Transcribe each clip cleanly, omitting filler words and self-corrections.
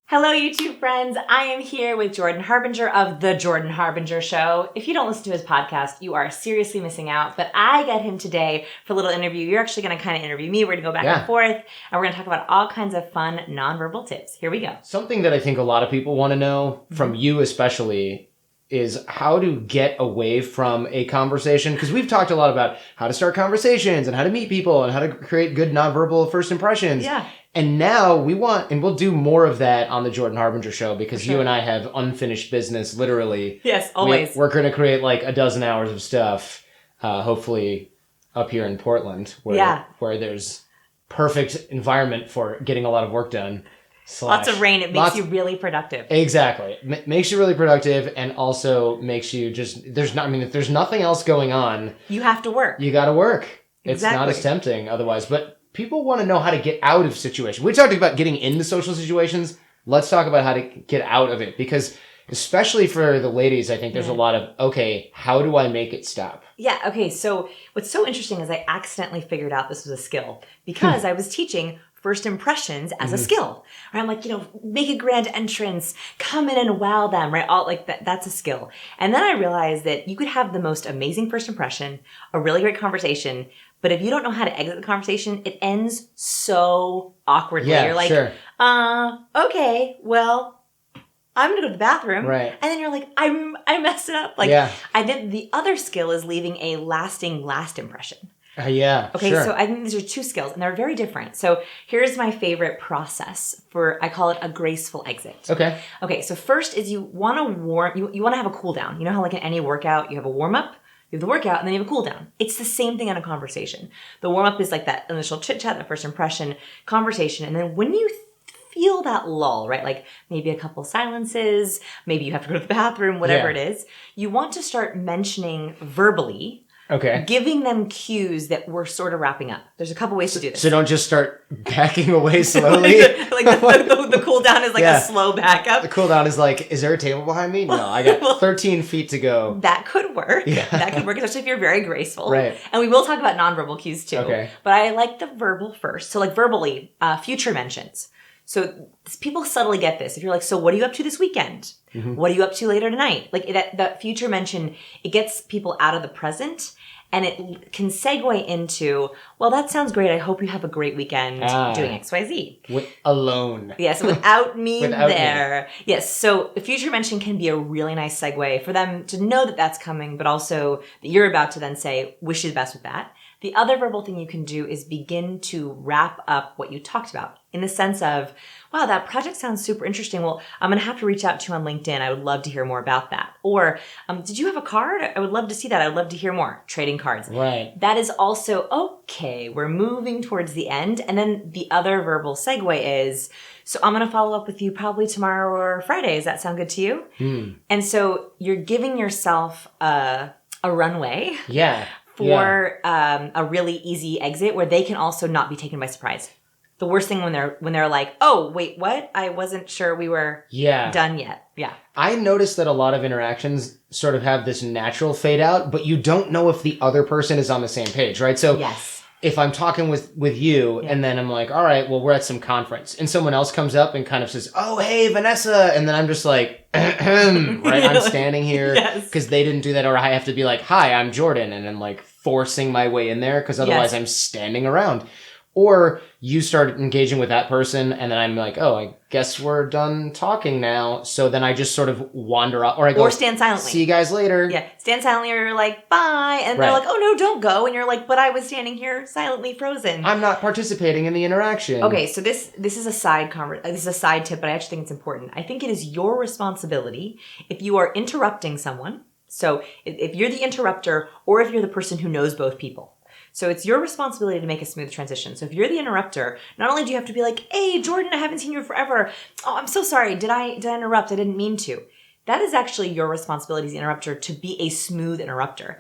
Hello, YouTube friends. I am here with Jordan Harbinger of The Jordan Harbinger Show. If you don't listen to his podcast, you are seriously missing out, but I get him today for a little interview. You're actually going to kind of interview me. We're going to go back and forth, and we're going to talk about all kinds of fun nonverbal tips. Here we go. Something that I think a lot of people want to know, from you especially, is how to get away from a conversation. Because we've talked a lot about how to start conversations and how to meet people and how to create good nonverbal first impressions. Yeah. And now we want, and we'll do more of that on the Jordan Harbinger Show because you and I have unfinished business, literally. Yes, always. We're going to create like a dozen hours of stuff, hopefully up here in Portland, where there's perfect environment for getting a lot of work done. Lots of rain. It makes you really productive. Exactly. Makes you really productive and also makes you just, if there's nothing else going on. You have to work. You got to work. Exactly. It's not as tempting otherwise. But people want to know how to get out of situations. We talked about getting into social situations. Let's talk about how to get out of it. Because especially for the ladies, I think there's a lot of, okay, how do I make it stop? Yeah, okay. So what's so interesting is I accidentally figured out this was a skill because I was teaching first impressions as a skill. Right? I'm like, make a grand entrance, come in and wow them, right? All like that's a skill. And then I realized that you could have the most amazing first impression, a really great conversation, but if you don't know how to exit the conversation, it ends so awkwardly. Yeah, you're like, okay, well, I'm gonna go to the bathroom. Right. And then you're like, I messed it up. Like I think the other skill is leaving a lasting last impression. Okay, so I think these are two skills, and they're very different. So here's my favorite process I call it a graceful exit. Okay, so first is you want to you want to have a cool down. You know how like in any workout, you have a warm up, you have the workout, and then you have a cool down. It's the same thing in a conversation. The warm up is like that initial chit chat, that first impression, conversation, and then when you feel that lull, right? Like maybe a couple silences, maybe you have to go to the bathroom, whatever it is, you want to start mentioning verbally. Giving them cues that we're sort of wrapping up. There's a couple ways to do this. So don't just start backing away slowly. the cool down is like a slow backup. The cool down is like, is there a table behind me? No, I got 13 feet to go. That could work. Yeah. That could work, especially if you're very graceful. Right. And we will talk about nonverbal cues too. But I like the verbal first. So like verbally, future mentions. So people subtly get this. If you're like, so what are you up to this weekend? What are you up to later tonight? Like that future mention, it gets people out of the present and it can segue into, well, that sounds great. I hope you have a great weekend doing X, Y, Z. Alone. Yes, without me there. Yes, so the future mention can be a really nice segue for them to know that that's coming, but also that you're about to then say, wish you the best with that. The other verbal thing you can do is begin to wrap up what you talked about in the sense of, wow, that project sounds super interesting. Well, I'm going to have to reach out to you on LinkedIn. I would love to hear more about that. Or, did you have a card? I would love to see that. I would love to hear more. Trading cards. Right. That is also, okay, we're moving towards the end. And then the other verbal segue is, so I'm going to follow up with you probably tomorrow or Friday. Does that sound good to you? And so you're giving yourself a runway. For a really easy exit where they can also not be taken by surprise. The worst thing when they're like, oh, wait, what? I wasn't sure we were done yet. Yeah. I noticed that a lot of interactions sort of have this natural fade out, but you don't know if the other person is on the same page, right? So if I'm talking with you and then I'm like, all right, well, we're at some conference and someone else comes up and kind of says, oh, hey, Vanessa. And then I'm just like, right, I'm standing here because they didn't do that. Or I have to be like, hi, I'm Jordan. And then like forcing my way in there because otherwise I'm standing around. Or you start engaging with that person and then I'm like, oh, I guess we're done talking now. So then I just sort of wander out. Or I go, or stand silently. See you guys later. Yeah, stand silently or you're like, bye. And they're like, oh, no, don't go. And you're like, but I was standing here silently frozen. I'm not participating in the interaction. Okay, so this is a side this is a side tip, but I actually think it's important. I think it is your responsibility if you are interrupting someone. So if you're the interrupter or if you're the person who knows both people. So it's your responsibility to make a smooth transition. So if you're the interrupter, not only do you have to be like, hey, Jordan, I haven't seen you forever. Oh, I'm so sorry. Did I interrupt? I didn't mean to. That is actually your responsibility as the interrupter to be a smooth interrupter.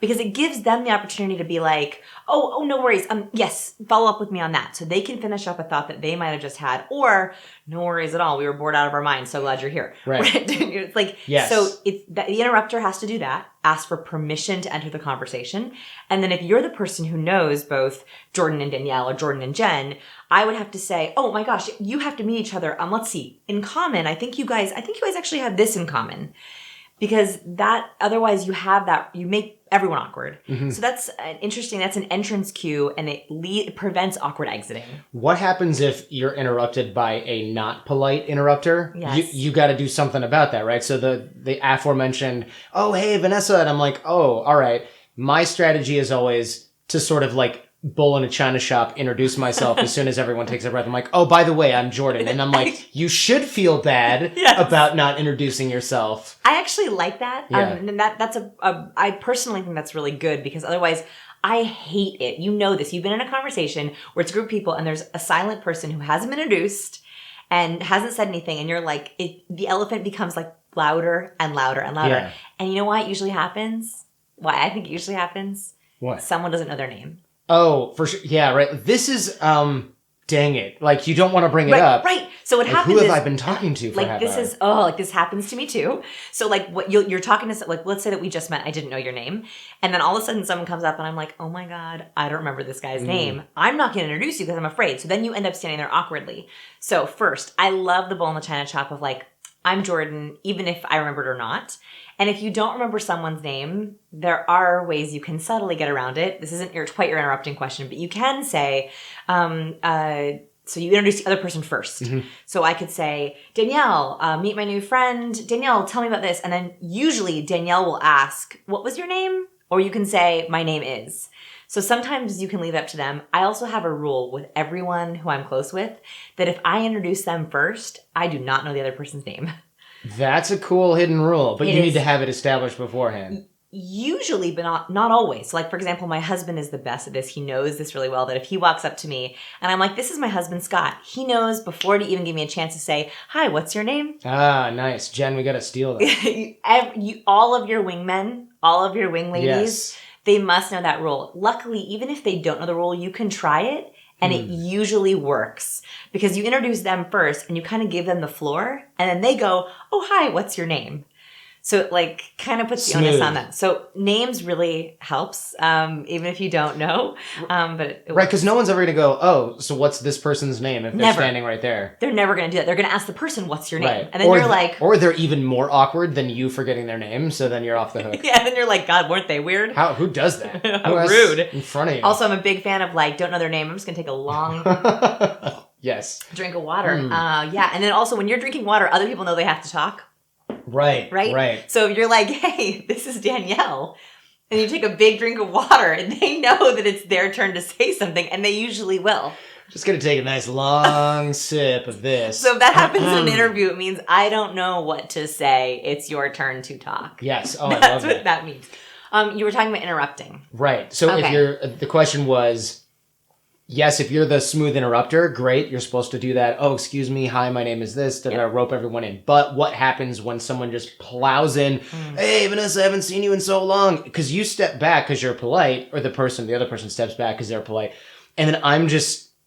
Because it gives them the opportunity to be like, oh, no worries. Yes, follow up with me on that. So they can finish up a thought that they might have just had. Or, no worries at all. We were bored out of our minds. So glad you're here. Right. It's like, so the interrupter has to do that. ask for permission to enter the conversation. And then if you're the person who knows both Jordan and Danielle or Jordan and Jen, I would have to say, oh my gosh, you have to meet each other. Let's see, in common, I think you guys actually have this in common. Because that, otherwise you make everyone awkward. Mm-hmm. So that's that's an entrance cue, and it prevents awkward exiting. What happens if you're interrupted by a not polite interrupter? Yes. You got to do something about that, right? So the aforementioned, oh, hey, Vanessa, and I'm like, oh, all right. My strategy is always to sort of like bull in a china shop, introduce myself as soon as everyone takes a breath. I'm like, oh, by the way, I'm Jordan. And I'm like, you should feel bad about not introducing yourself. I actually like that. Yeah. And I personally think that's really good, because otherwise I hate it. You know this. You've been in a conversation where it's a group of people and there's a silent person who hasn't been introduced and hasn't said anything. And you're like, the elephant becomes like louder and louder and louder. Yeah. And you know why it usually happens? Why I think it usually happens? What? Someone doesn't know their name. Oh, for sure. Yeah, right. This is, dang it. Like, you don't want to bring it up. Right. So what like, happens is... Who have I been talking to for half hour? This happens to me too. So like what you're talking to, like, let's say that we just met, I didn't know your name. And then all of a sudden someone comes up and I'm like, oh my God, I don't remember this guy's name. I'm not going to introduce you because I'm afraid. So then you end up standing there awkwardly. So first, I love the bull in the china shop of like, I'm Jordan, even if I remembered or not. And if you don't remember someone's name, there are ways you can subtly get around it. This isn't quite your interrupting question, but you can say, so you introduce the other person first. Mm-hmm. So I could say, Danielle, meet my new friend. Danielle, tell me about this. And then usually Danielle will ask, what was your name? Or you can say, my name is. So sometimes you can leave it up to them. I also have a rule with everyone who I'm close with that if I introduce them first, I do not know the other person's name. That's a cool hidden rule, but you need to have it established beforehand. Usually, but not always. So like, for example, my husband is the best at this. He knows this really well, that if he walks up to me and I'm like, this is my husband, Scott. He knows before to even give me a chance to say, hi, what's your name? Ah, nice. Jen, we got to steal that. All of your wingmen, all of your wing ladies, they must know that rule. Luckily, even if they don't know the rule, you can try it. And it usually works because you introduce them first and you kind of give them the floor and then they go, oh, hi, what's your name? So it like kind of puts the onus on them. So names really helps, even if you don't know. But right, because no one's ever going to go, oh, so what's this person's name if they're standing right there? They're never going to do that. They're going to ask the person, what's your name? Right. And then you're like... Or they're even more awkward than you forgetting their name, so then you're off the hook. Yeah, then you're like, God, weren't they weird? Who does that? How rude. In front of you. Also, I'm a big fan of like, don't know their name. I'm just going to take a long... Yes. Drink of water. Yeah, and then also when you're drinking water, other people know they have to talk. Right. So if you're like, hey, this is Danielle, and you take a big drink of water, and they know that it's their turn to say something, and they usually will. Just going to take a nice long sip of this. So if that happens in an interview, it means I don't know what to say. It's your turn to talk. Yes. Oh, I love That's what that means. You were talking about interrupting. Right. So if the question was... Yes, if you're the smooth interrupter, great. You're supposed to do that. Oh, excuse me. Hi, my name is this. Rope everyone in. But what happens when someone just plows in? Hey, Vanessa, I haven't seen you in so long. Because you step back because you're polite, or the other person steps back because they're polite. And then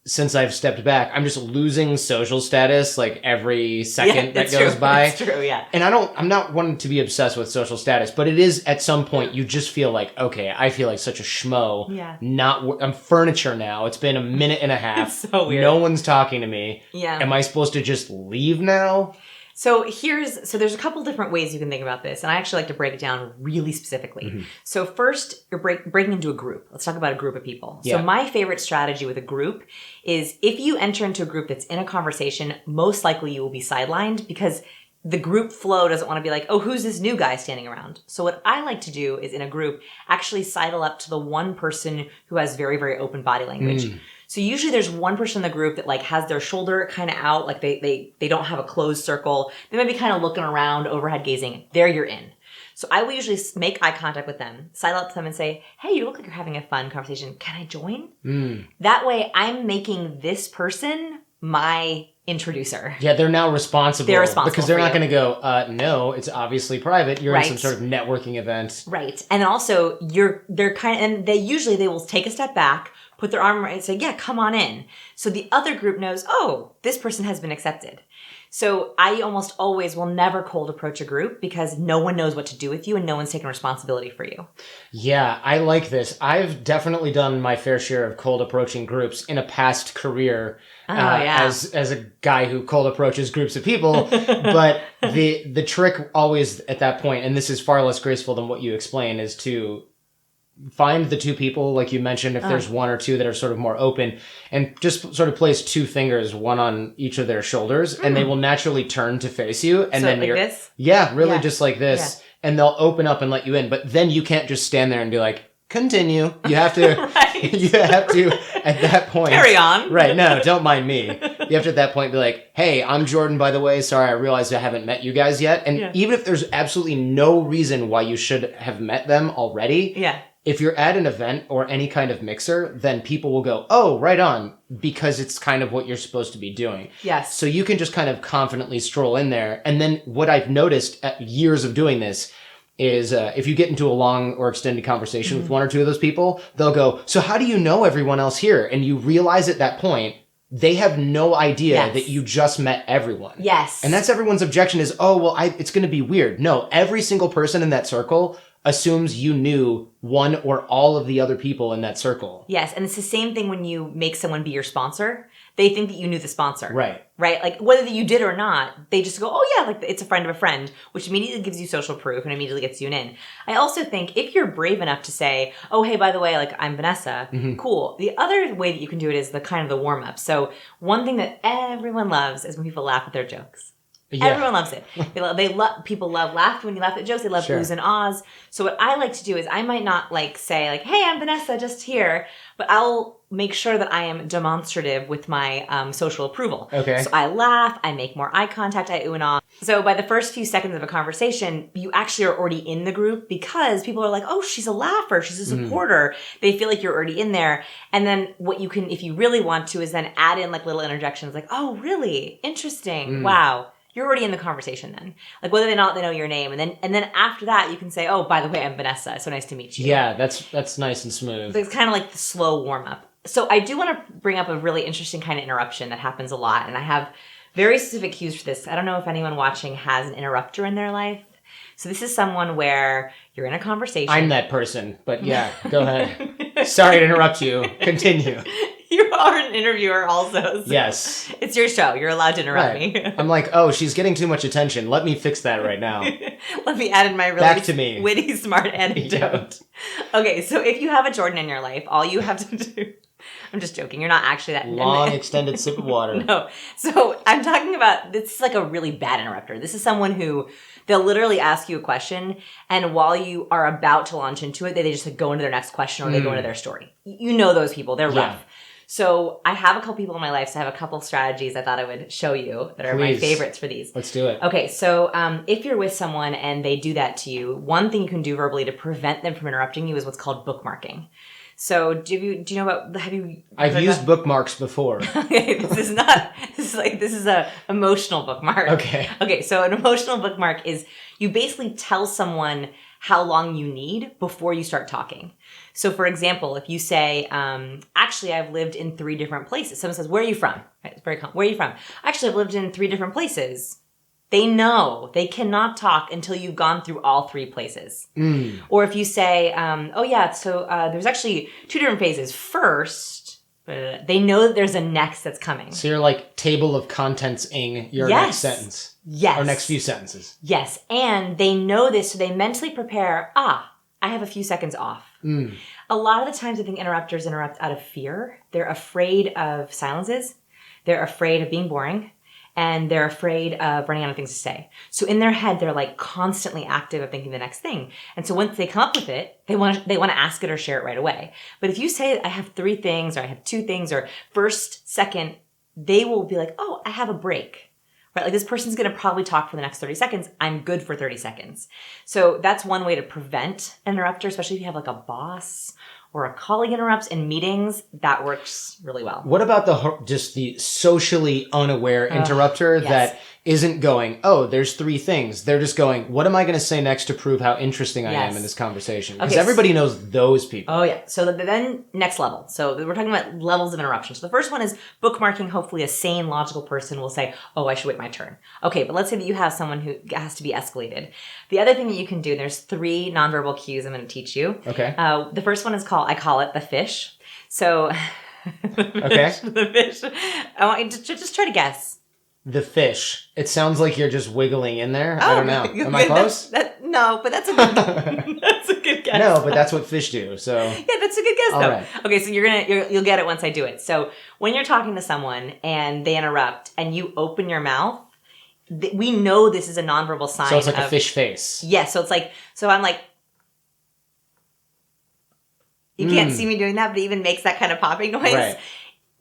since I've stepped back, I'm just losing social status like every second that goes by. That's true, yeah. And I'm not wanting to be obsessed with social status, but it is at some point you just feel like, okay, I feel like such a schmo. Yeah. I'm furniture now. It's been a minute and a half. It's so weird. No one's talking to me. Yeah. Am I supposed to just leave now? So there's a couple different ways you can think about this, and I actually like to break it down really specifically. Mm-hmm. So first, you're breaking into a group. Let's talk about a group of people. Yeah. So my favorite strategy with a group is if you enter into a group that's in a conversation, most likely you will be sidelined because the group flow doesn't want to be like, oh, who's this new guy standing around? So what I like to do is in a group, actually sidle up to the one person who has very, very open body language. So usually there's one person in the group that like has their shoulder kind of out, like they don't have a closed circle. They might be kind of looking around, overhead gazing. There you're in. So I will usually make eye contact with them, sidle up to them and say, hey, you look like you're having a fun conversation. Can I join? That way I'm making this person my introducer. Yeah, they're now responsible. They're responsible because they're not going to go, no, it's obviously private. You're in some sort of networking event. Right. And then also they're kind of, and they will take a step back, put their arm around and say, yeah, come on in. So the other group knows, oh, this person has been accepted. So I almost always will never cold approach a group because no one knows what to do with you and no one's taking responsibility for you. Yeah, I like this. I've definitely done my fair share of cold approaching groups in a past career as a guy who cold approaches groups of people. But the trick always at that point, and this is far less graceful than what you explain, is to find the two people, like you mentioned, if there's one or two that are sort of more open, and just sort of place two fingers, one on each of their shoulders, and they will naturally turn to face you. And so then like this? Yeah, really just like this. Yeah. And they'll open up and let you in. But then you can't just stand there and be like, continue. You have to, you have to, at that point. Carry on. Right. No, don't mind me. You have to at that point be like, hey, I'm Jordan, by the way. Sorry, I realized I haven't met you guys yet. And even if there's absolutely no reason why you should have met them already. Yeah. If you're at an event or any kind of mixer, then people will go, oh, right on, because it's kind of what you're supposed to be doing. Yes. So you can just kind of confidently stroll in there. And then what I've noticed at years of doing this is if you get into a long or extended conversation with one or two of those people, they'll go, so how do you know everyone else here? And you realize at that point, they have no idea that you just met everyone. Yes. And that's everyone's objection is, oh, well, it's going to be weird. No, every single person in that circle assumes you knew one or all of the other people in that circle. Yes, and it's the same thing when you make someone be your sponsor. They think that you knew the sponsor. Right. Right? Like, whether you did or not, they just go, oh yeah, like it's a friend of a friend, which immediately gives you social proof and immediately gets you in. I also think if you're brave enough to say, oh, hey, by the way, like, I'm Vanessa, cool. The other way that you can do it is the kind of the warm-up. So one thing that everyone loves is when people laugh at their jokes. Yeah. Everyone loves it. People love laughing when you laugh at jokes. They love oohs and ahs. So what I like to do is I might not like say like, hey, I'm Vanessa, just here, but I'll make sure that I am demonstrative with my social approval. Okay. So I laugh, I make more eye contact, I ooh and ah. So by the first few seconds of a conversation, you actually are already in the group because people are like, oh, she's a laugher, she's a supporter. They feel like you're already in there. And then what you can, if you really want to, is then add in like little interjections like, oh, really? Interesting. Wow. You're already in the conversation then. Like whether or not they know your name. And then after that you can say, oh, by the way, I'm Vanessa. So nice to meet you. Yeah, that's nice and smooth. So it's kind of like the slow warm up. So I do want to bring up a really interesting kind of interruption that happens a lot. And I have very specific cues for this. I don't know if anyone watching has an interrupter in their life. So this is someone where you're in a conversation. I'm that person, but yeah, go ahead. Sorry to interrupt you. Continue. You are an interviewer also. So yes. It's your show. You're allowed to interrupt me. I'm like, oh, she's getting too much attention. Let me fix that right now. Let me add in my really witty, smart anecdote. Okay, so if you have a Jordan in your life, all you have to do... I'm just joking. You're not actually that... Long, extended sip of water. No. So I'm talking about... This is like a really bad interrupter. This is someone who... They'll literally ask you a question, and while you are about to launch into it, they just like go into their next question or they go into their story. You know those people. They're rough. So I have a couple people in my life, so I have a couple strategies I thought I would show you that are my favorites for these. Let's do it. Okay, so if you're with someone and they do that to you, one thing you can do verbally to prevent them from interrupting you is what's called bookmarking. So do you know about, I've used bookmarks before. Okay, this is a emotional bookmark. Okay, so an emotional bookmark is you basically tell someone how long you need before you start talking. So for example, if you say, actually, I've lived in 3 different places. Someone says, where are you from? Right, it's very common. Where are you from? Actually, I've lived in 3 different places. They know they cannot talk until you've gone through all 3 places. Or if you say, oh yeah, so there's actually 2 different phases. First, they know that there's a next that's coming. So you're like table of contents-ing your next sentence. Yes. Or next few sentences. Yes. And they know this, so they mentally prepare, I have a few seconds off. A lot of the times I think interrupters interrupt out of fear. They're afraid of silences. They're afraid of being boring. And they're afraid of running out of things to say. So in their head, they're like constantly active of thinking the next thing. And so once they come up with it, they want to ask it or share it right away. But if you say, I have 3 things, or I have 2 things, or first, second, they will be like, oh, I have a break. Right? Like this person's going to probably talk for the next 30 seconds. I'm good for 30 seconds. So that's one way to prevent an interrupter, especially if you have like a boss or a colleague interrupts in meetings. That works really well. What about the socially unaware interrupter that isn't going, oh, there's 3 things. They're just going, what am I going to say next to prove how interesting I am in this conversation? Because everybody knows those people. Oh, yeah. So then next level. So we're talking about levels of interruption. So the first one is bookmarking. Hopefully a sane, logical person will say, oh, I should wait my turn. Okay, but let's say that you have someone who has to be escalated. The other thing that you can do, there's 3 nonverbal cues I'm going to teach you. Okay. The first one is I call it the fish. So the fish. I want you to just try to guess. The fish. It sounds like you're just wiggling in there. I don't know. Am I close? No, but that's a good guess. No, but that's what fish do. So yeah, that's a good guess though. Right. Okay, so you'll get it once I do it. So when you're talking to someone and they interrupt and you open your mouth, we know this is a nonverbal sign. So it's like a fish face. Yes. Yeah, so I'm like. You can't see me doing that, but it even makes that kind of popping noise. Right.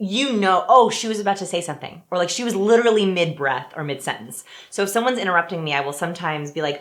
You know, oh, she was about to say something. Or like she was literally mid-breath or mid-sentence. So if someone's interrupting me, I will sometimes be like,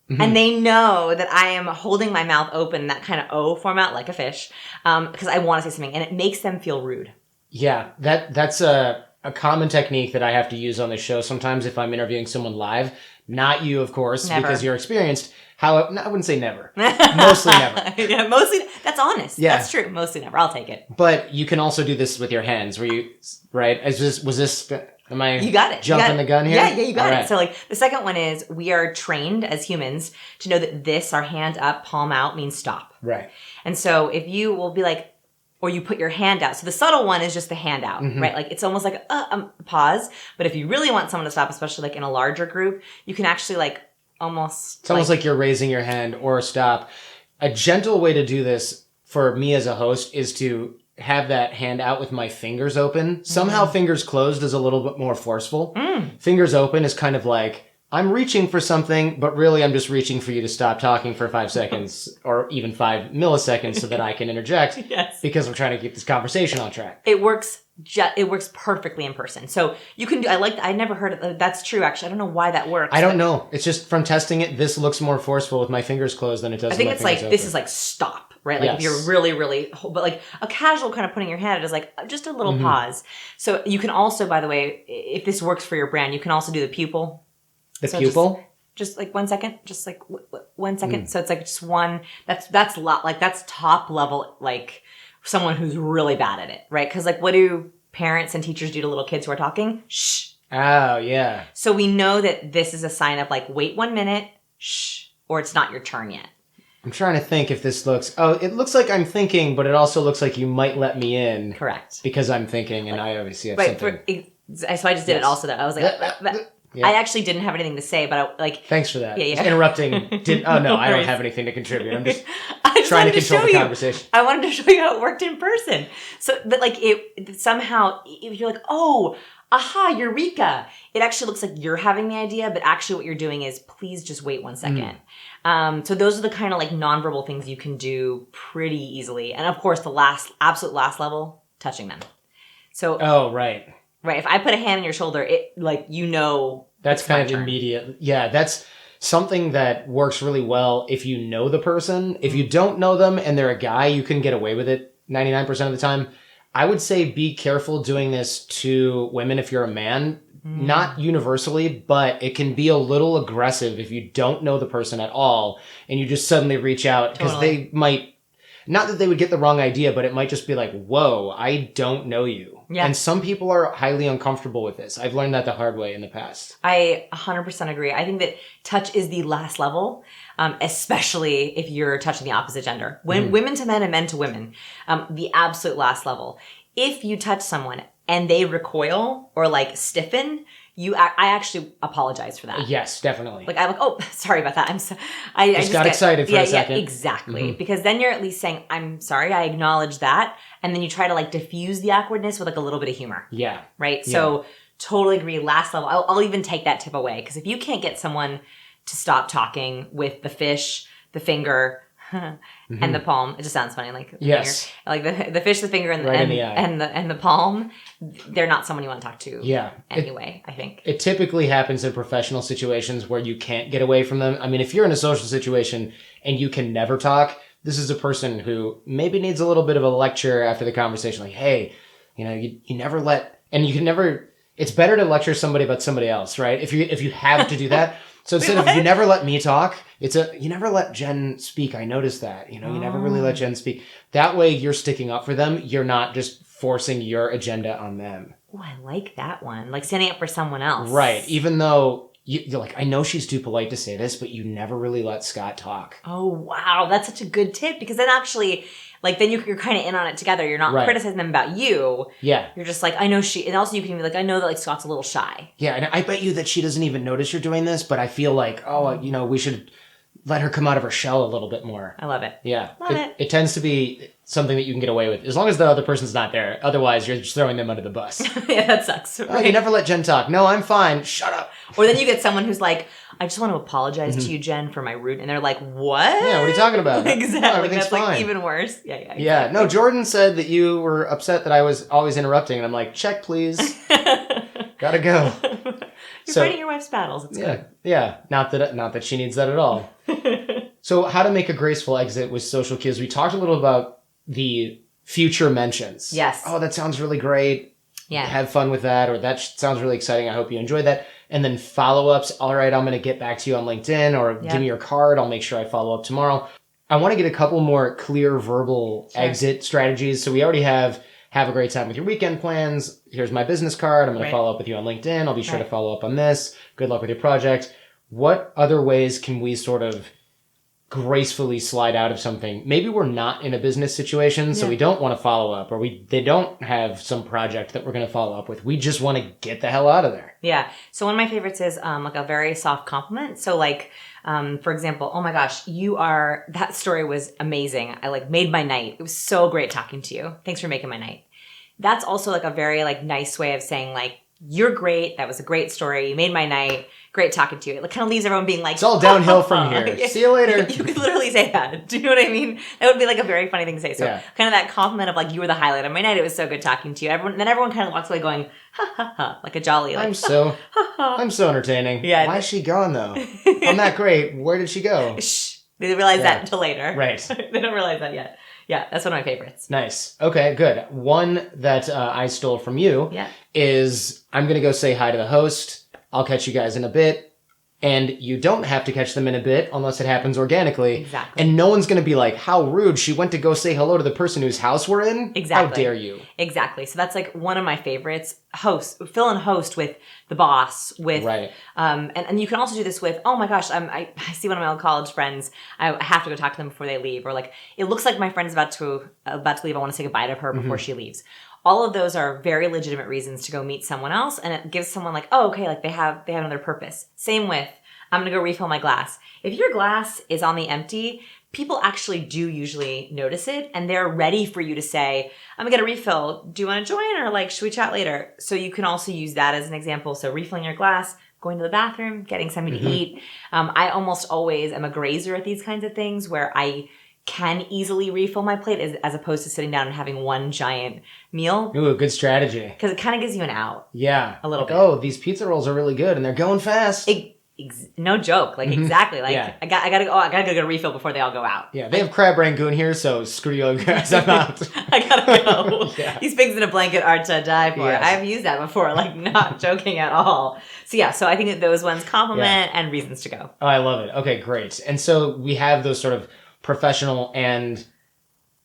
and they know that I am holding my mouth open, that kind of O format, like a fish, because I want to say something. And it makes them feel rude. Yeah, that's a common technique that I have to use on the show sometimes if I'm interviewing someone live. Not you, of course, because you're experienced. I wouldn't say never. Mostly never. Yeah, mostly. That's honest. Yeah. That's true. Mostly never. I'll take it. But you can also do this with your hands where you, right? Am I you got it. Jumping the gun here? Yeah, you got it. So like the second one is we are trained as humans to know that our hand up, palm out means stop. Right. And so if you will be like, or you put your hand out. So the subtle one is just the hand out, right? Like it's almost like a pause. But if you really want someone to stop, especially like in a larger group, you can actually like almost... It's almost like you're raising your hand or stop. A gentle way to do this for me as a host is to have that hand out with my fingers open. Somehow fingers closed is a little bit more forceful. Fingers open is kind of like, I'm reaching for something, but really I'm just reaching for you to stop talking for 5 seconds or even 5 milliseconds so that I can interject because I'm trying to keep this conversation on track. It works perfectly in person. So you can do, I never heard of that's true actually. I don't know why that works. I don't know. It's just from testing it, this looks more forceful with my fingers closed than it does with my fingers open. This is like stop, right? Like if you're really, really, but like a casual kind of putting your hand out is like just a little pause. So you can also, by the way, if this works for your brand, you can also do the pupil. The pupil? Just like 1 second. Just like 1 second. So it's like just one. That's top level, like someone who's really bad at it, right? Because like what do parents and teachers do to little kids who are talking? Shh. Oh, yeah. So we know that this is a sign of like, wait 1 minute, shh, or it's not your turn yet. I'm trying to think if this looks... Oh, it looks like I'm thinking, but it also looks like you might let me in. Correct. Because I'm thinking, and I obviously have something... So I just did it also, though. I was like... Yeah. I actually didn't have anything to say, but I like... Thanks for that. Yeah. Interrupting. Oh, no, I don't have anything to contribute. I'm just trying to control the conversation. I wanted to show you how it worked in person. So, but like it somehow, if you're like, oh, aha, eureka. It actually looks like you're having the idea, but actually what you're doing is please just wait 1 second. So those are the kind of like nonverbal things you can do pretty easily. And of course, the absolute last level, touching them. So... Oh, right. Right. If I put a hand on your shoulder, it like, you know... That's kind of immediate. Yeah, that's something that works really well if you know the person. If you don't know them and they're a guy, you can get away with it 99% of the time. I would say be careful doing this to women if you're a man. Not universally, but it can be a little aggressive if you don't know the person at all and you just suddenly reach out because they might... Not that they would get the wrong idea, but it might just be like, whoa, I don't know you. Yeah. And some people are highly uncomfortable with this. I've learned that the hard way in the past. I 100% agree. I think that touch is the last level, especially if you're touching the opposite gender. When women to men and men to women, the absolute last level. If you touch someone and they recoil or like stiffen, I actually apologize for that. Yes, definitely. Like I'm like, oh, sorry about that. I just got excited for a second. Yeah, exactly. Because then you're at least saying, I'm sorry, I acknowledge that. And then you try to like diffuse the awkwardness with like a little bit of humor. Yeah. Right? So totally agree. Last level. I'll even take that tip away. Because if you can't get someone to stop talking with the fish, the finger, and the palm, it just sounds funny. Like the finger. Like the fish, the finger, and the palm, they're not someone you want to talk to. Yeah. Anyway, I think it typically happens in professional situations where you can't get away from them. I mean, if you're in a social situation and you can never talk, this is a person who maybe needs a little bit of a lecture after the conversation. Like, hey, you know, you never let, and you can never. It's better to lecture somebody about somebody else, right? If you have to do that. So instead of you never let me talk, you never let Jen speak. I noticed that. You never really let Jen speak. That way you're sticking up for them. You're not just forcing your agenda on them. Oh, I like that one. Like standing up for someone else. Right. Even though you're like, I know she's too polite to say this, but you never really let Scott talk. Oh, wow. That's such a good tip because then actually, like, then you're kind of in on it together. You're not criticizing them about you. Yeah. You're just like, I know and also you can be like, I know that like Scott's a little shy. Yeah. And I bet you that she doesn't even notice you're doing this, but I feel like, we should let her come out of her shell a little bit more. I love it. Yeah. Love it. It tends to be something that you can get away with as long as the other person's not there. Otherwise, you're just throwing them under the bus. Yeah, that sucks. Right? Oh, you never let Jen talk. No, I'm fine. Shut up. Or then you get someone who's like, I just want to apologize to you, Jen, for my rude. And they're like, what? Yeah, what are you talking about? Exactly. No, everything's That's fine. like even worse. Yeah, exactly. Yeah. No, Jordan said that you were upset that I was always interrupting. And I'm like, check, please. Gotta go. You're fighting your wife's battles. It's good. Yeah. Not that she needs that at all. So how to make a graceful exit with social cues. We talked a little about the future mentions. Yes. Oh, that sounds really great. Yeah. Have fun with that. Or that sounds really exciting. I hope you enjoyed that. And then follow-ups. All right, I'm going to get back to you on LinkedIn or give me your card. I'll make sure I follow up tomorrow. I want to get a couple more clear verbal exit strategies. So we already have a great time with your weekend plans. Here's my business card. I'm going to follow up with you on LinkedIn. I'll be sure to follow up on this. Good luck with your project. What other ways can we sort of gracefully slide out of something? Maybe we're not in a business situation, so we don't want to follow up, or they don't have some project that we're going to follow up with. We just want to get the hell out of there. Yeah. So one of my favorites is like a very soft compliment. So like, for example, oh my gosh, that story was amazing. I like made my night. It was so great talking to you. Thanks for making my night. That's also like a very like nice way of saying like, you're great. That was a great story. You made my night. Great talking to you. It kind of leaves everyone being like, it's all downhill from here. See you later. You could literally say that. Do you know what I mean? That would be like a very funny thing to say. So kind of that compliment of like, you were the highlight of my night. It was so good talking to you. Everyone kind of walks away going, ha ha ha, like a jolly. Like, I'm so entertaining. Yeah. Why is she gone though? I'm that great. Where did she go? Shh. They didn't realize that until later. Right. They don't realize that yet. Yeah, that's one of my favorites. Nice. Okay, good. One that I stole from you is I'm going to go say hi to the host. I'll catch you guys in a bit. And you don't have to catch them in a bit unless it happens organically. Exactly. And no one's going to be like, how rude. She went to go say hello to the person whose house we're in. Exactly. How dare you? Exactly. So that's like one of my favorites. Fill in host with the boss. With and you can also do this with, oh my gosh, I see one of my old college friends. I have to go talk to them before they leave. Or like, it looks like my friend's about to leave. I want to say goodbye to her before she leaves. All of those are very legitimate reasons to go meet someone else. And it gives someone like, oh, okay, like they have another purpose. Same with, I'm going to go refill my glass. If your glass is on the empty, people actually do usually notice it. And they're ready for you to say, I'm going to get a refill. Do you want to join? Or like, should we chat later? So you can also use that as an example. So refilling your glass, going to the bathroom, getting something to eat. I almost always am a grazer at these kinds of things where I can easily refill my plate as opposed to sitting down and having one giant meal. Ooh, good strategy. Because it kind of gives you an out. Yeah. A little bit. Oh, these pizza rolls are really good and they're going fast. No joke. Like exactly. Like I gotta go get a refill before they all go out. Yeah, they have crab rangoon here, so screw you guys. I'm out. I gotta go. These pigs in a blanket are to die for. Yes. I've used that before, like not joking at all. So I think that those ones compliment and reasons to go. Oh, I love it. Okay, great. And so we have those sort of professional and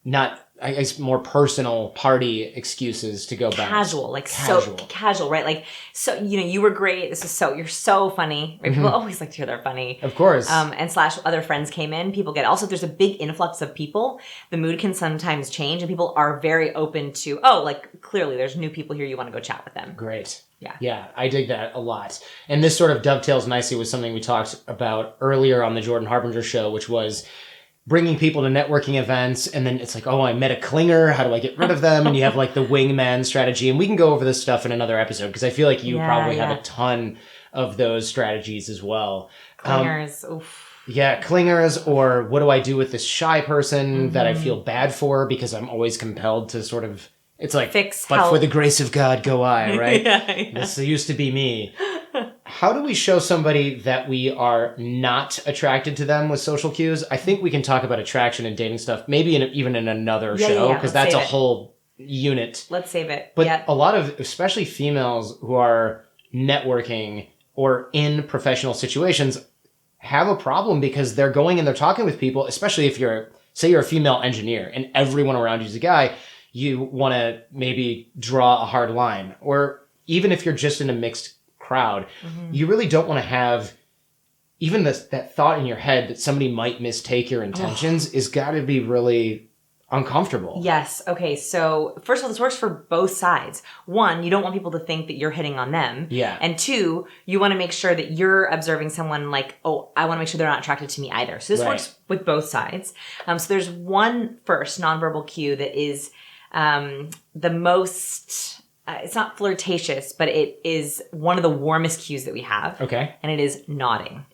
not, I guess, more personal party excuses to go back. Casual, so casual, right? Like, so, you were great. You're so funny, right? People always like to hear they're funny. Of course. And / other friends came in, people get, also there's a big influx of people. The mood can sometimes change and people are very open to, clearly there's new people here. You want to go chat with them. Great. Yeah. Yeah, I dig that a lot. And this sort of dovetails nicely with something we talked about earlier on the Jordan Harbinger Show, which was bringing people to networking events, and then it's like, oh, I met a clinger. How do I get rid of them? And you have like the wingman strategy. And we can go over this stuff in another episode because I feel like you probably have a ton of those strategies as well. Clingers, oof. Yeah, clingers, or what do I do with this shy person that I feel bad for because I'm always compelled to sort of, it's like, but for the grace of God go I, right? This used to be me. How do we show somebody that we are not attracted to them with social cues? I think we can talk about attraction and dating stuff, maybe even in another show, because that's a whole unit. Let's save it. But a lot of, especially females who are networking or in professional situations, have a problem because they're going and they're talking with people, especially if say you're a female engineer and everyone around you is a guy, you want to maybe draw a hard line. Or even if you're just in a mixed crowd, you really don't want to have even that thought in your head that somebody might mistake your intentions is got to be really uncomfortable. Yes. Okay. So first of all, this works for both sides. One, you don't want people to think that you're hitting on them. Yeah. And two, you want to make sure that you're observing someone like, oh, I want to make sure they're not attracted to me either. So this works with both sides. So there's one first nonverbal cue that is the most, it's not flirtatious, but it is one of the warmest cues that we have. Okay. And it is nodding.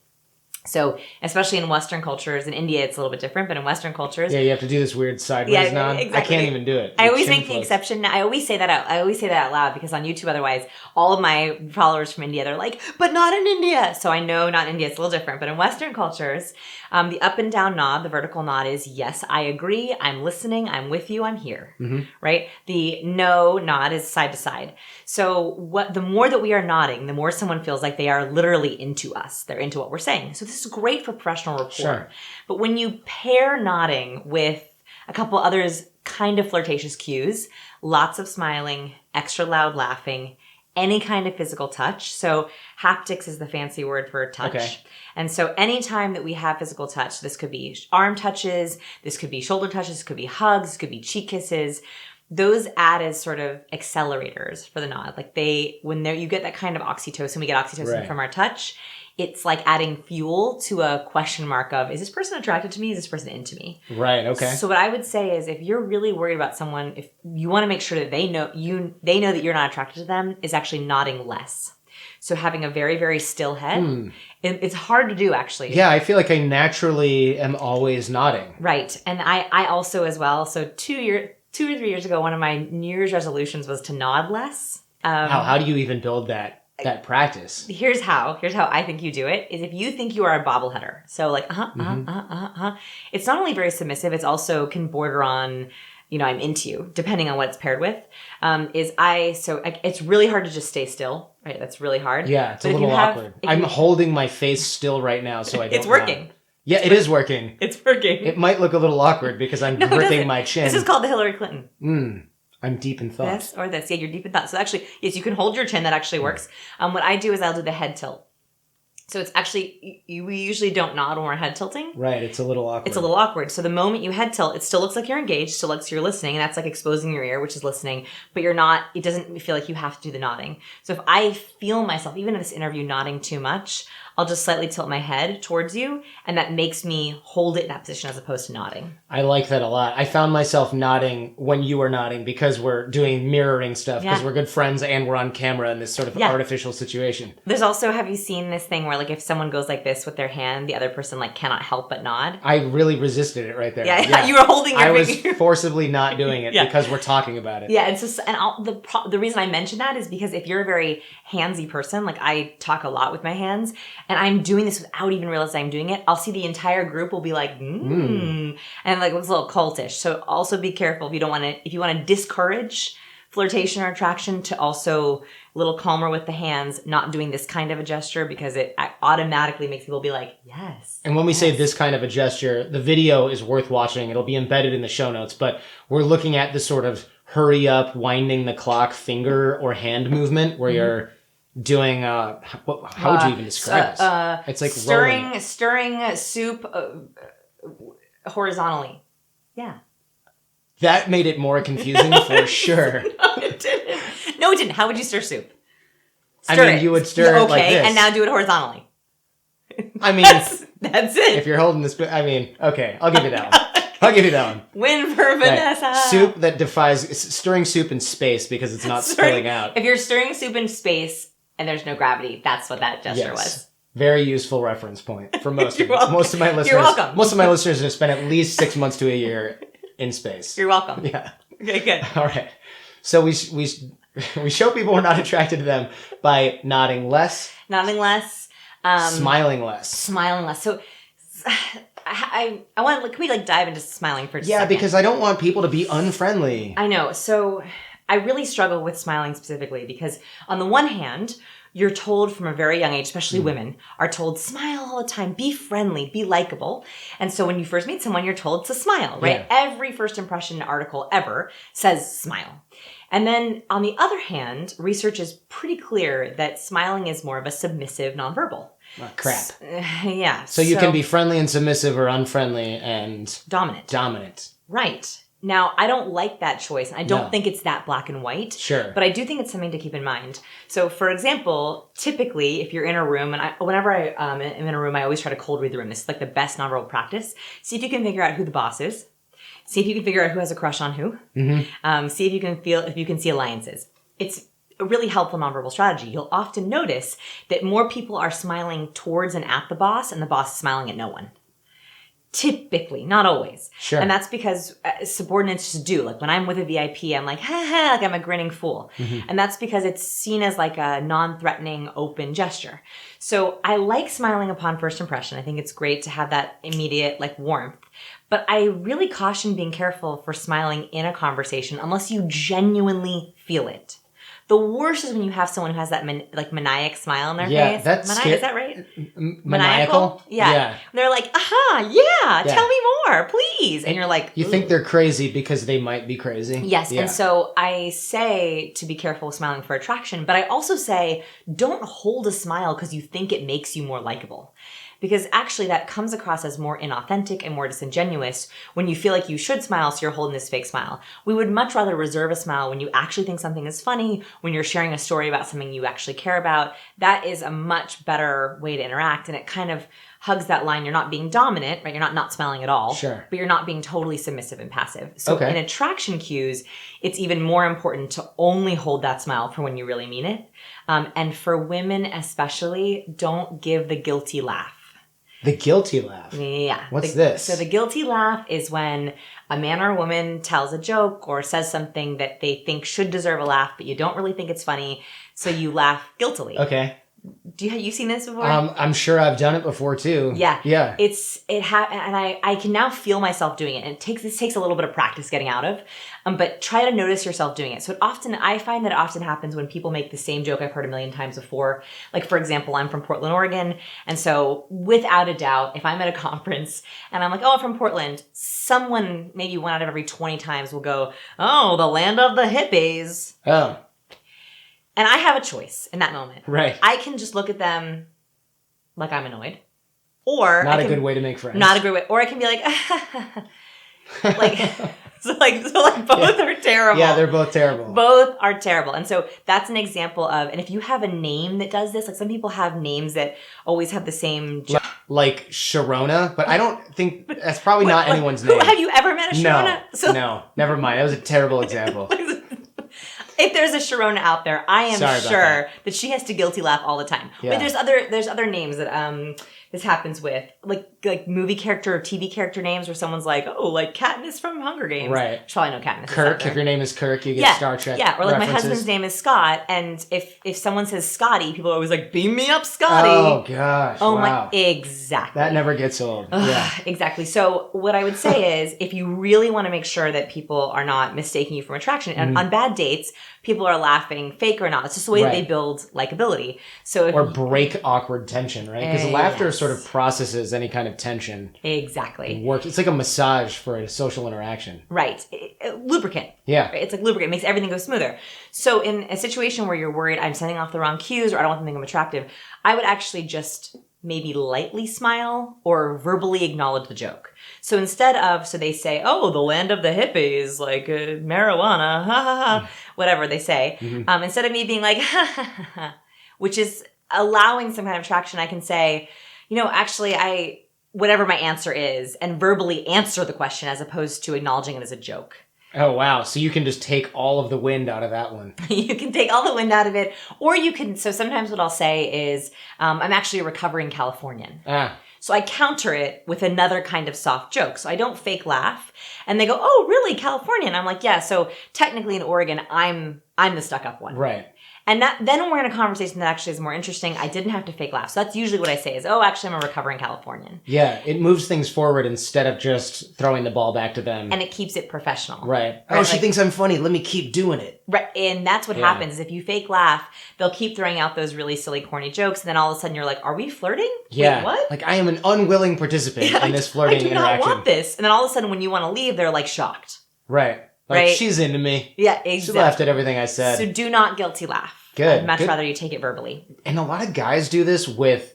So, especially in Western cultures, in India it's a little bit different, but in Western cultures... Yeah, you have to do this weird sideways nod. Exactly. I can't even do it. I always make the exception. I always say that out loud because on YouTube otherwise, all of my followers from India, they're like, but not in India. So I know not in India, it's a little different. But in Western cultures, the up and down nod, the vertical nod is, yes, I agree, I'm listening, I'm with you, I'm here. Right? The no nod is side to side. So the more that we are nodding, the more someone feels like they are literally into us. They're into what we're saying. So this is great for professional rapport. Sure. But when you pair nodding with a couple others kind of flirtatious cues, lots of smiling, extra loud laughing, any kind of physical touch. So haptics is the fancy word for touch. Okay. And so anytime that we have physical touch, this could be arm touches, this could be shoulder touches, this could be hugs, this could be cheek kisses. Those add as sort of accelerators for the nod. Like you get that kind of oxytocin, we get oxytocin from our touch. It's like adding fuel to a question mark of, is this person attracted to me? Is this person into me? Right. Okay. So what I would say is if you're really worried about someone, if you want to make sure that they know that you're not attracted to them, is actually nodding less. So having a very, very still head, it's hard to do actually. Yeah. I feel like I naturally am always nodding. Right. And I also as well. So 2 or 3 years ago, one of my New Year's resolutions was to nod less. How do you even build that practice? Here's how I think you do it is if you think you are a bobbleheader. So like, it's not only very submissive, it's also can border on, I'm into you, depending on what it's paired with. It's really hard to just stay still, right? That's really hard. Yeah, it's a little awkward. I'm holding my face still right now, so I don't It's working. Nod. Yeah, it is working. It's working. It might look a little awkward because I'm gripping my chin. This is called the Hillary Clinton. I'm deep in thought. This or this. Yeah, you're deep in thought. So actually, yes, you can hold your chin. That actually works. What I do is I'll do the head tilt. So it's actually, we usually don't nod when we're head tilting. Right. It's a little awkward. It's a little awkward. So the moment you head tilt, it still looks like you're engaged, still looks like you're listening, and that's like exposing your ear, which is listening, but you're not, it doesn't feel like you have to do the nodding. So if I feel myself, even in this interview, nodding too much, I'll just slightly tilt my head towards you, and that makes me hold it in that position as opposed to nodding. I like that a lot. I found myself nodding when you were nodding because we're doing mirroring stuff, because we're good friends and we're on camera in this sort of artificial situation. There's also, have you seen this thing where like if someone goes like this with their hand, the other person like cannot help but nod? I really resisted it right there. Yeah. You were holding your finger. I was forcibly not doing it because we're talking about it. Yeah, the reason I mention that is because if you're a very handsy person, like I talk a lot with my hands, and I'm doing this without even realizing I'm doing it, I'll see the entire group will be like, and like it's a little cultish. So also be careful if you want to discourage flirtation or attraction, to also a little calmer with the hands, not doing this kind of a gesture because it automatically makes people be like, yes. And when we say this kind of a gesture, the video is worth watching. It'll be embedded in the show notes, but we're looking at this sort of hurry up, winding the clock finger or hand movement where you're doing, how would you even describe this? It's like stirring soup horizontally. Yeah. That made it more confusing for sure. No, it didn't. How would you stir soup? You would stir it like this. Okay, and now do it horizontally. That's it. If you're holding this, okay, I'll give you that one. I'll give you that one. Win for Vanessa. Right. Soup that defies stirring soup in space because it's not spilling out. If you're stirring soup in space and there's no gravity, that's what that gesture was. Very useful reference point for most of my listeners. You're welcome. Most of my listeners have spent at least 6 months to a year in space. You're welcome. Yeah. Okay, good. All right. So we show people we're not attracted to them by nodding less. Nodding less. Smiling less. Smiling less. So I want, can we like dive into smiling for just a second? Because I don't want people to be unfriendly. I know. So I really struggle with smiling specifically because on the one hand, you're told from a very young age, especially women, are told smile all the time, be friendly, be likable. And so when you first meet someone, you're told to smile, right? Yeah. Every first impression article ever says smile. And then on the other hand, research is pretty clear that smiling is more of a submissive nonverbal. Oh, crap. Yeah. So you can be friendly and submissive or unfriendly and dominant. Right. Now, I don't like that choice, and I don't think it's that black and white. Sure. But I do think it's something to keep in mind. So, for example, typically, if you're in a room, and whenever I am in a room, I always try to cold read the room. This is like the best nonverbal practice. See if you can figure out who the boss is. See if you can figure out who has a crush on who. Mm-hmm. See if you can see alliances. It's a really helpful nonverbal strategy. You'll often notice that more people are smiling towards and at the boss, and the boss is smiling at no one. Typically, not always. Sure. And that's because subordinates just do. Like when I'm with a VIP, I'm like, ha ha, like I'm a grinning fool. Mm-hmm. And that's because it's seen as like a non-threatening, open gesture. So I like smiling upon first impression. I think it's great to have that immediate like warmth. But I really caution being careful for smiling in a conversation unless you genuinely feel it. The worst is when you have someone who has that maniac smile on their face. That's Is that right? Maniacal? Yeah. They're like, aha, tell me more, please. And you're like, you think they're crazy because they might be crazy. Yes. Yeah. And so I say to be careful with smiling for attraction, but I also say don't hold a smile because you think it makes you more likable. Because actually that comes across as more inauthentic and more disingenuous when you feel like you should smile, so you're holding this fake smile. We would much rather reserve a smile when you actually think something is funny, when you're sharing a story about something you actually care about. That is a much better way to interact, and it kind of hugs that line. You're not being dominant, right? You're not smiling at all. Sure. But you're not being totally submissive and passive. So in attraction cues, it's even more important to only hold that smile for when you really mean it. And for women especially, don't give the guilty laugh. The guilty laugh? Yeah. What's this? So the guilty laugh is when a man or a woman tells a joke or says something that they think should deserve a laugh, but you don't really think it's funny, so you laugh guiltily. Okay. You seen this before? I'm sure I've done it before too. Yeah. Yeah. And I can now feel myself doing it. And this takes a little bit of practice getting out of. But try to notice yourself doing it. So I find that it often happens when people make the same joke I've heard a million times before. Like, for example, I'm from Portland, Oregon. And so without a doubt, if I'm at a conference and I'm like, oh, I'm from Portland, someone maybe 1 out of every 20 times will go, oh, the land of the hippies. Oh. And I have a choice in that moment. Right. I can just look at them like I'm annoyed. Or not a good way to make friends. Not a good way. Or I can be like, so both are terrible. Yeah, they're both terrible. Both are terrible. And so that's an example of, and if you have a name that does this, like some people have names that always have the same like Sharona, but I don't think that's probably not anyone's name. Have you ever met a Sharona? No, never mind. That was a terrible example. If there's a Sharona out there, I am sure that she has to guilty laugh all the time. Yeah. But there's other names that this happens with, like movie character or TV character names where someone's like, oh, like Katniss from Hunger Games. Right. There's probably no Katniss. Kirk, if your name is Kirk, you get Star Trek. Yeah, or like references. My husband's name is Scott, and if someone says Scotty, people are always like, beam me up, Scotty. Oh gosh. Oh wow. my, exactly. That never gets old. Yeah. Exactly. So what I would say is, if you really want to make sure that people are not mistaking you for attraction, and on bad dates, people are laughing, fake or not. It's just the way that they build likability. So or break awkward tension, right? Because laughter sort of processes any kind of tension. Exactly. It's like a massage for a social interaction. Right. Lubricant. Yeah. Right? It's like lubricant. It makes everything go smoother. So in a situation where you're worried I'm sending off the wrong cues or I don't want them to think I'm attractive, I would actually just maybe lightly smile or verbally acknowledge the joke. So instead of, so they say, oh, the land of the hippies, like marijuana, ha ha ha, whatever they say. Mm-hmm. Instead of me being like, ha ha ha, which is allowing some kind of attraction, I can say, actually, whatever my answer is, and verbally answer the question as opposed to acknowledging it as a joke. Oh, wow. So you can just take all of the wind out of that one. You can take all the wind out of it. Or you can, so sometimes what I'll say is, I'm actually a recovering Californian. So I counter it with another kind of soft joke. So I don't fake laugh. And they go, oh, really, California? And I'm like, yeah, so technically in Oregon, I'm the stuck up one. Right. And then we're in a conversation that actually is more interesting. I didn't have to fake laugh. So that's usually what I say is, oh, actually, I'm a recovering Californian. Yeah, it moves things forward instead of just throwing the ball back to them. And it keeps it professional. Right. Oh, she thinks I'm funny. Let me keep doing it. Right. And that's what happens. If you fake laugh, they'll keep throwing out those really silly, corny jokes. And then all of a sudden you're like, are we flirting? Yeah. Wait, what? Like, I am an unwilling participant in this flirting interaction. I do not want this. And then all of a sudden when you want to leave, they're like shocked. Right. Like, she's into me. Yeah, exactly. She laughed at everything I said. So do not guilty laugh. Good. I'd much rather you take it verbally. And a lot of guys do this with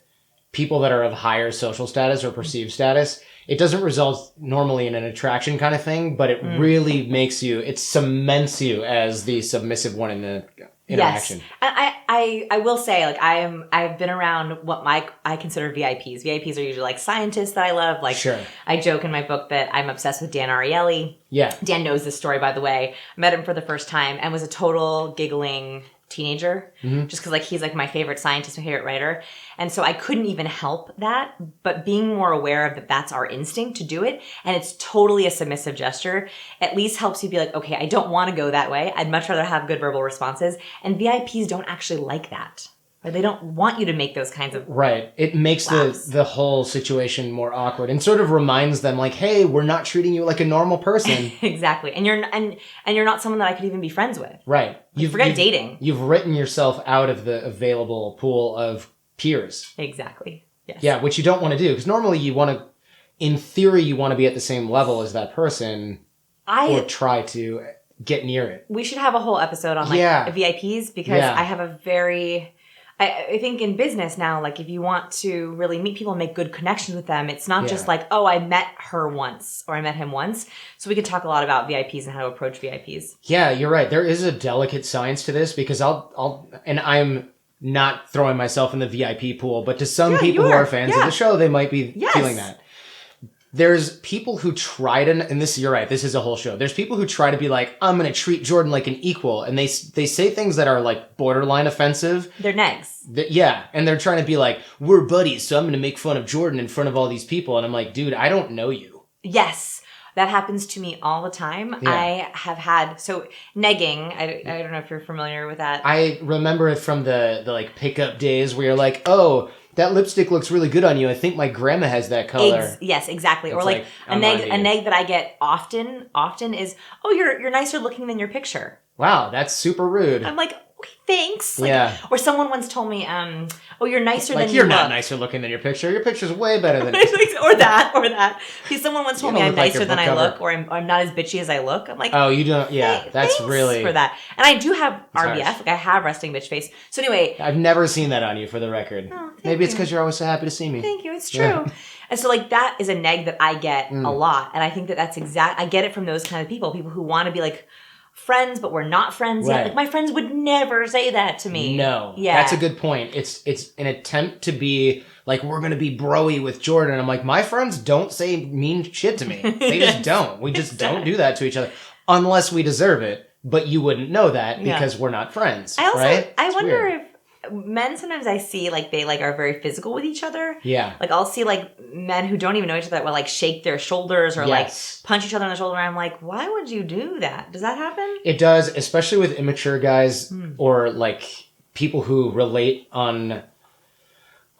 people that are of higher social status or perceived status. It doesn't result normally in an attraction kind of thing, but it really makes you, it cements you as the submissive one in the interaction. Yes. I will say, like, I've been around what I consider VIPs. VIPs are usually like scientists that I love. Like, I joke in my book that I'm obsessed with Dan Ariely. Yeah. Dan knows this story, by the way. I met him for the first time and was a total giggling teenager, just because like he's like my favorite scientist, my favorite writer, and so I couldn't even help that. But being more aware of that's our instinct to do it, and it's totally a submissive gesture, at least helps you be like, okay, I don't want to go that way. I'd much rather have good verbal responses. And VIPs don't actually like that. Or they don't want you to make those kinds of It makes the whole situation more awkward and sort of reminds them like, hey, we're not treating you like a normal person. Exactly. And you're not someone that I could even be friends with. Right. Forget dating. You've written yourself out of the available pool of peers. Exactly. Yes. Yeah, which you don't want to do. Because normally in theory, you want to be at the same level as that person or try to get near it. We should have a whole episode on VIPs because I have a very... I think in business now, like if you want to really meet people and make good connections with them, it's not just like, oh, I met her once or I met him once. So we could talk a lot about VIPs and how to approach VIPs. Yeah, you're right. There is a delicate science to this because and I'm not throwing myself in the VIP pool, but to some people who are fans of the show, they might be feeling that. There's people who try to, and this, you're right, this is a whole show. There's people who try to be like, I'm going to treat Jordan like an equal. And they say things that are like borderline offensive. They're negs. And they're trying to be like, we're buddies, so I'm going to make fun of Jordan in front of all these people. And I'm like, dude, I don't know you. Yes. That happens to me all the time. Yeah. I have had, negging, I don't know if you're familiar with that. I remember it from the like pickup days where you're like, oh, that lipstick looks really good on you. I think my grandma has that color. Yes, exactly. It's or like a neg that I get often is, oh, you're nicer looking than your picture. Wow, that's super rude. I'm like, okay, thanks. Or someone once told me, oh, you're nicer than you look. You're not nicer looking than your picture. Your picture's way better than or that. Because someone once told me I'm nicer than I look, or I'm not as bitchy as I look. I'm like, oh, you don't. Yeah, that's really for that. And I do have RBF. Harsh. Like I have resting bitch face. So anyway, I've never seen that on you, for the record. Oh, maybe it's because you're always so happy to see me. Thank you. It's true. Yeah. And so like that is a neg that I get a lot, and I think that's I get it from those kind of people who want to be like friends, but we're not friends yet. Like my friends would never say that to me. No. Yeah. That's a good point. It's an attempt to be like, we're going to be bro-y with Jordan. I'm like, my friends don't say mean shit to me. They just don't. We just don't do that to each other unless we deserve it. But you wouldn't know that because we're not friends. I wonder if men sometimes I see like they like are very physical with each other. Yeah. Like I'll see like men who don't even know each other that will like shake their shoulders or like punch each other in the shoulder. And I'm like, why would you do that? Does that happen? It does, especially with immature guys or like people who relate on.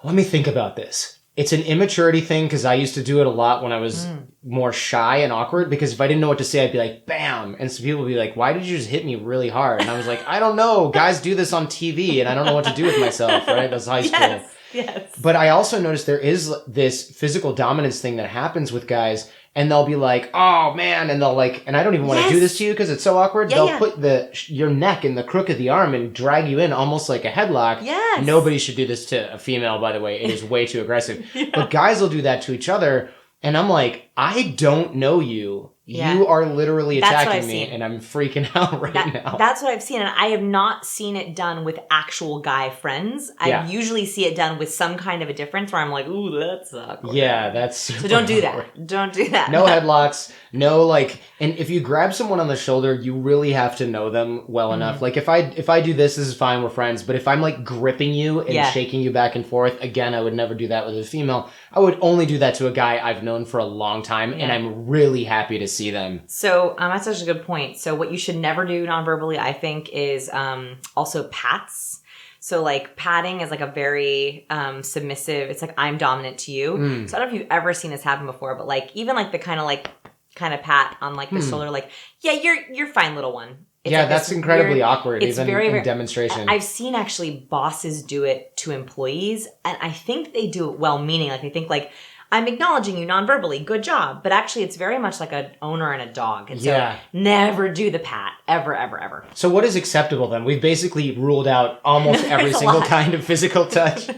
Let me think about this. It's an immaturity thing because I used to do it a lot when I was more shy and awkward, because if I didn't know what to say, I'd be like, bam. And so people would be like, why did you just hit me really hard? And I was like, I don't know. Guys do this on TV and I don't know what to do with myself, right? That's high school. Yes. But I also noticed there is this physical dominance thing that happens with guys, and they'll be like, oh man, and they'll like, and I don't even want to do this to you because it's so awkward. They'll put your neck in the crook of the arm and drag you in almost like a headlock. Yes. Nobody should do this to a female, by the way. It is way too aggressive. But guys will do that to each other. And I'm like, I don't know you. Yeah. You are literally attacking me, and I'm freaking out now. That's what I've seen, and I have not seen it done with actual guy friends. I usually see it done with some kind of a difference where I'm like, ooh, that's awkward. Yeah, that's super So don't do awkward. that. Don't do that. No headlocks, no like, and if you grab someone on the shoulder, you really have to know them well enough. Like if I do this is fine, we're friends, but if I'm like gripping you and shaking you back and forth, again, I would never do that with a female. I would only do that to a guy I've known for a long time, and I'm really happy to see see them. So that's such a good point. So what you should never do non-verbally, I think, is also pats. So like patting is like a very submissive, it's like I'm dominant to you. So I don't know if you've ever seen this happen before, but like even like the kind of pat on like the shoulder, like, yeah, you're fine, little one. It's like that's incredibly weird, awkward, it's even in demonstration. I've seen actually bosses do it to employees, and I think they do it well-meaning. Like they think like, I'm acknowledging you non-verbally, good job. But actually it's very much like an owner and a dog. And so never do the pat, ever, ever, ever. So what is acceptable then? We've basically ruled out almost every single kind of physical touch.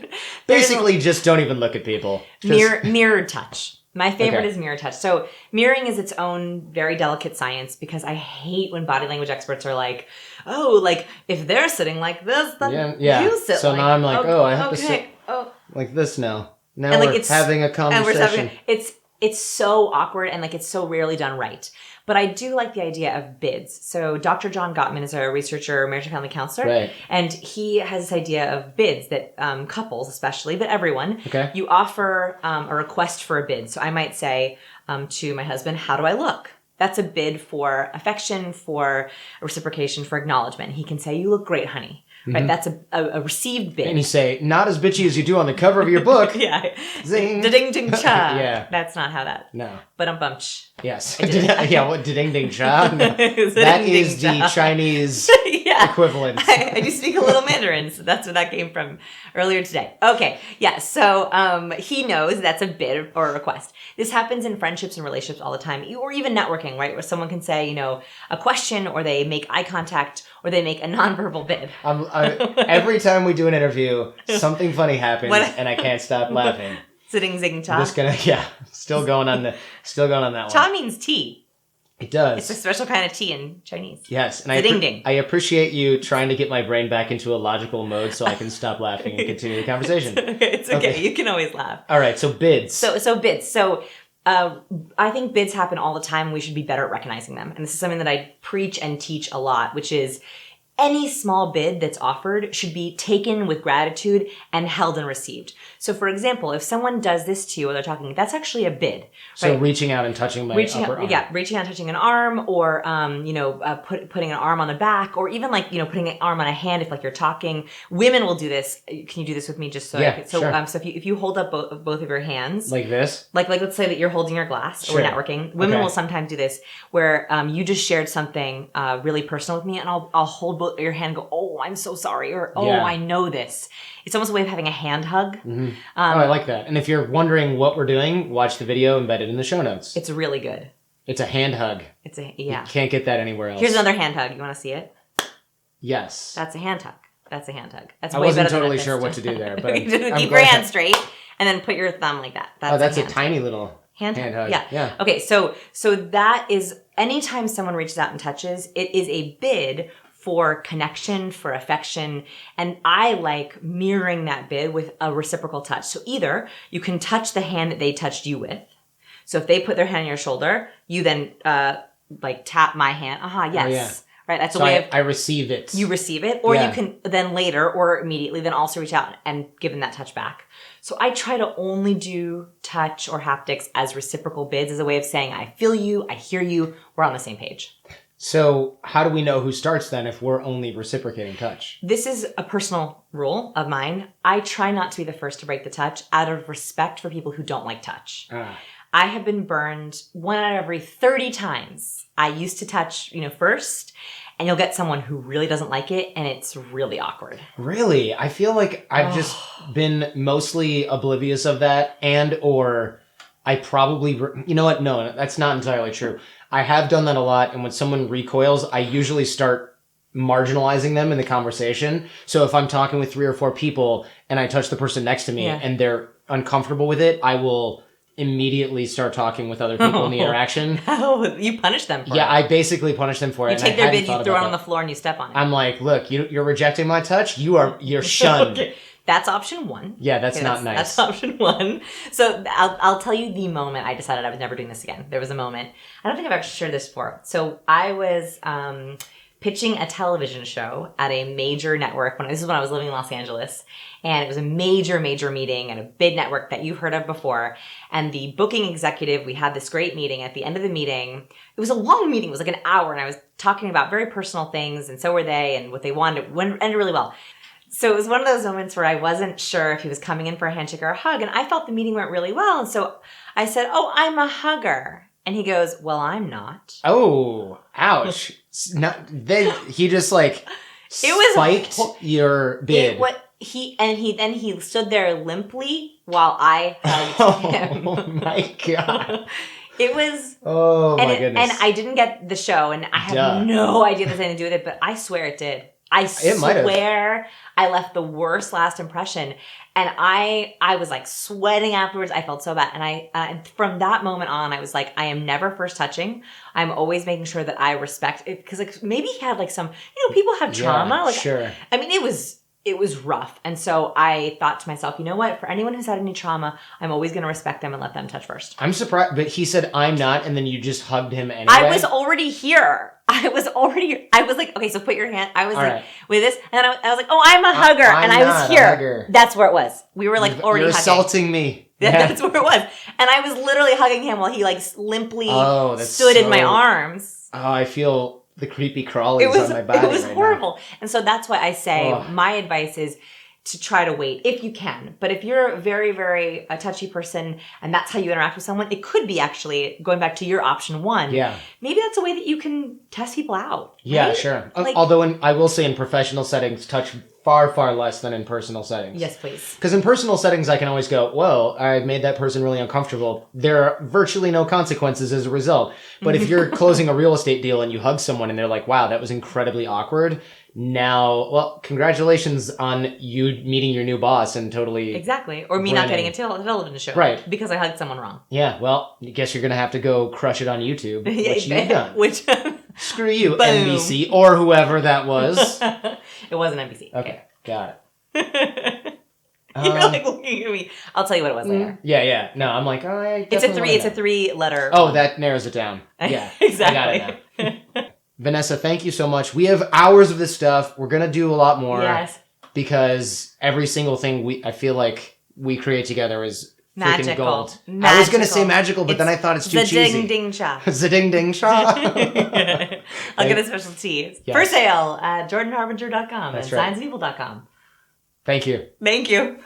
Basically just don't even look at people. Mirrored touch. My favorite is mirror touch. So mirroring is its own very delicate science because I hate when body language experts are like, oh, like if they're sitting like this, then you sit so like, now I'm like, I have to sit like this now. Now and we're having a conversation. It's so awkward and like it's so rarely done right. But I do like the idea of bids. So Dr. John Gottman is a researcher, marriage and family counselor. Right. And he has this idea of bids that couples especially, but everyone, you offer a request for a bid. So I might say to my husband, how do I look? That's a bid for affection, for reciprocation, for acknowledgement. He can say, you look great, honey. Right, that's a received bid. And you say, not as bitchy as you do on the cover of your book. Zing. Da-ding, ding, cha. Yeah. That's not how that. No. But bumch. Yes. What da-ding, ding, cha? No. That is the Chinese equivalent. I do speak a little Mandarin, so that's where that came from earlier today. Okay. Yeah. So he knows that's a bid or a request. This happens in friendships and relationships all the time, or even networking, right? Where someone can say, a question, or they make eye contact, or they make a nonverbal bid. Every time we do an interview, something funny happens, and I can't stop laughing. Sitting, zing, cha. Still going on that one. Cha means tea. It does. It's a special kind of tea in Chinese. Yes, and I appreciate you trying to get my brain back into a logical mode so I can stop laughing and continue the conversation. It's okay. You can always laugh. All right, so bids. So bids. So I think bids happen all the time. We should be better at recognizing them. And this is something that I preach and teach a lot, which is any small bid that's offered should be taken with gratitude and held and received. So for example, if someone does this to you while they're talking, that's actually a bid. So reaching out and touching my upper arm. Yeah, reaching out and touching an arm, or putting an arm on the back, or even like, putting an arm on a hand if like you're talking. Women will do this. Can you do this with me just so sure. So if you hold up both of your hands. Like this? Like let's say that you're holding your glass, or we're networking. Women will sometimes do this where you just shared something really personal with me, and I'll hold both your hand and go, oh, I'm so sorry, or I know this. It's almost a way of having a hand hug. Mm-hmm. I like that. And if you're wondering what we're doing, watch the video embedded in the show notes. It's really good. It's a hand hug. You can't get that anywhere else. Here's another hand hug. You want to see it? Yes. That's a hand hug. That's I wasn't totally sure what to do there, but keep your hand straight and then put your thumb like that. That's a tiny little hand hug. Yeah. Okay, so that is anytime someone reaches out and touches, it is a bid for connection, for affection, and I like mirroring that bid with a reciprocal touch. So either you can touch the hand that they touched you with. So if they put their hand on your shoulder, you then tap my hand. Yes. Oh, yeah. Right, that's a way of... I receive it. You receive it, or you can then later or immediately then also reach out and give them that touch back. So I try to only do touch or haptics as reciprocal bids as a way of saying, I feel you, I hear you, we're on the same page. So how do we know who starts then if we're only reciprocating touch? This is a personal rule of mine. I try not to be the first to break the touch out of respect for people who don't like touch. I have been burned 1 out of every 30 times. I used to touch, first, and you'll get someone who really doesn't like it, and it's really awkward. Really? I feel like I've just been mostly oblivious of that, or I probably... You know what? No, that's not entirely true. I have done that a lot, and when someone recoils, I usually start marginalizing them in the conversation. So if I'm talking with 3 or 4 people, and I touch the person next to me, and they're uncomfortable with it, I will immediately start talking with other people in the interaction. Oh, you punish them for it. Yeah, I basically punish them for it. You take their bid, you throw it on the floor, and you step on it. I'm like, look, you're rejecting my touch? You're shunned. Okay. That's option 1. Yeah, that's not nice. That's option 1. So I'll tell you the moment I decided I was never doing this again. There was a moment. I don't think I've actually shared this before. So I was pitching a television show at a major network. This is when I was living in Los Angeles. And it was a major, major meeting at a big network that you've heard of before. And the booking executive, we had this great meeting. At the end of the meeting, it was a long meeting. It was like an hour. And I was talking about very personal things. And so were they. And what they wanted. It ended really well. So it was one of those moments where I wasn't sure if he was coming in for a handshake or a hug. And I felt the meeting went really well. And so I said, "Oh, I'm a hugger." And he goes, "Well, I'm not." Oh, ouch. Then he just like spiked your bid. He stood there limply while I hugged him. Oh my God. It was. Oh my goodness. And I didn't get the show, and I have no idea if this had anything to do with it, but I swear it did. I swear I left the worst last impression. And I was like sweating afterwards. I felt so bad. And from that moment on, I was like, I am never first touching. I'm always making sure that I respect it. Because like maybe he had like some, people have trauma. Yeah, like, sure. I mean, it was rough. And so I thought to myself, you know what? For anyone who's had any trauma, I'm always going to respect them and let them touch first. I'm surprised. But he said, "I'm not." And then you just hugged him anyway. I was already here. I was like, okay, so put your hand. I was all like, right. With this. And I was like, "Oh, I'm a hugger." And I was here. That's where it was. We were like already You're hugging. assaulting me. That's where it was. And I was literally hugging him while he like limply stood in my arms. Oh, I feel the creepy crawlies on my body. It was horrible. Now. And so that's why I say my advice is to try to wait if you can. But if you're a very, very touchy person and that's how you interact with someone, it could be actually, going back to your option one, maybe that's a way that you can test people out. Right? Yeah, sure. Like, although I will say in professional settings, touch far, far less than in personal settings. Yes, please. Because in personal settings, I can always go, "Whoa, I made that person really uncomfortable." There are virtually no consequences as a result. But if you're closing a real estate deal and you hug someone and they're like, "Wow, that was incredibly awkward." Now, well, congratulations on you meeting your new boss and totally... Exactly. Or me not getting a television show. Right. Because I hugged someone wrong. Yeah, well, I guess you're going to have to go crush it on YouTube, which you've done. Screw you, Boom. NBC, or whoever that was. It wasn't NBC. Okay, got it. You're like looking at me. I'll tell you what it was later. Yeah. No, I'm like, it's a three letter. Oh, that narrows it down. Yeah. Exactly. I got it now. Vanessa, thank you so much. We have hours of this stuff. We're going to do a lot more. Yes. Because every single thing I feel like we create together is freaking gold. Magical. I was going to say magical, but then I thought it's too cheesy. Za-ding-ding-cha. Za-ding-ding-cha. I'll get a special tea. Yes. For sale at jordanharbinger.com and right. signspeople.com. Thank you. Thank you.